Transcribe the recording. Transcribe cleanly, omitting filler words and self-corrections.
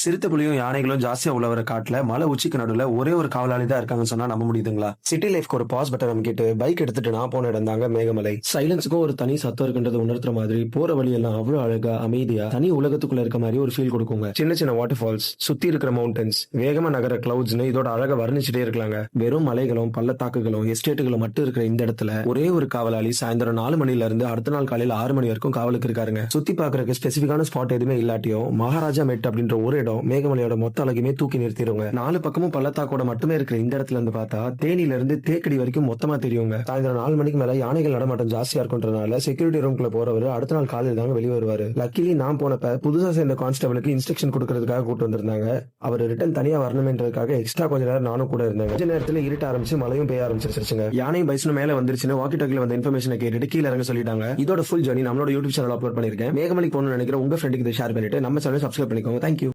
சிறுத்தை புலியும் யானைகளும் ஜாஸ்தியா உள்ள வர காட்டுல மலை உச்சிக்கு நடுவுல ஒரே ஒரு காவலாளி தான் இருக்காங்கன்னு சொன்னா நம்ப முடியுதுங்களா? சிட்டி லைஃப்க்கு ஒரு பாஸ் பட்டன் அமைக்கிட்டு பைக் எடுத்துட்டு நான் போன இடம் தாங்க மேகமலை. சைலன்ஸுக்கும் ஒரு தனி சத்தம் இருக்குன்றத உணர்த்துற மாதிரி போற வழியெல்லாம் அவ்வளவு அழகா அமைதியா தனி உலகத்துக்குள்ள இருக்க மாதிரி ஒரு ஃபீல் கொடுக்குங்க. சின்ன சின்ன வாட்டர் ஃபால்ஸ், சுத்தி இருக்கிற மவுண்டன்ஸ், வேகமா நகர கிளவுட்ஸ்னு இதோட அழகா வர்ணிச்சுட்டே இருக்கலாங்க. வெறும் மலைகளும் பள்ளத்தாக்குகளும் எஸ்டேட்டுகளும் மட்டும் இருக்கிற இந்த இடத்துல ஒரே ஒரு காவலாளி சாயந்தரம் 4 மணில இருந்து அடுத்த நாள் காலையில 6 மணி வரைக்கும் காவலுக்கு இருக்காருங்க. சுத்தி பாக்குறதுக்கு ஸ்பெசிபிக்கான ஸ்பாட் எதுவுமே இல்லாட்டியும் மகாராஜா மெட் அப்படின்ற ஒரு இடம் மேகமலையோட மொத்த அழகுமே தூக்கி நிறுத்திடுங்க. 4 பக்கமும் பள்ளத்தாக்கோட மட்டுமே இருக்கிற இந்த இடத்துல இருந்து பார்த்தா தேனில இருந்து தேக்கடி வரைக்கும் மொத்தமா தெரியுங்க. சாயந்தரம் 4 மணிக்கு மேல யானைகள் நடமாட்டம் ஜாஸ்தியா இருக்குன்றதுனால செக்யூரிட்டி ரூம்குள்ள போறவர் அடுத்த நாள் காலையில் தாங்க வெளியே வருவாரு. லக்கிலி நான் போனப்ப புதுசா சேர்ந்த கான்ஸ்டபிளுக்கு இன்ஸ்ட்ரக்ஷன் கொடுக்கறதுக்காக கூட்டு வந்திருந்தாங்க. அவர் ரிட்டன் தனியா வரணும்ன்றதுக்காக எக்ஸ்ட்ரா கொஞ்ச நேரம் நானும் கூட இருந்தேன். கொஞ்ச நேரத்துல இருட்ட ஆரம்பிச்சு மழையும் பெய்ய ஆரம்பிச்சிருச்சுங்க. யானையும் பைசனும் மேல வந்துருச்சுன்னு வாக்கி டாக்கில வந்த இன்ஃபர்மேஷனை கேட்டுட்டு கீழே இறங்க சொல்லிட்டாங்க. இதோட ஃபுல் ஜர்னி நம்மளோட யூடியூப் சேனல் அப்லோட் பண்ணிருக்கேன். மேகமலைக்கு போகணும்னு நினைக்கிற உங்க ஃப்ரெண்டுக்கு இதை ஷேர் பண்ணிட்டு நம்ம சேனல் சப்ஸ்கிரைப் பண்ணிக்கோங்க. தேங்க்யூ.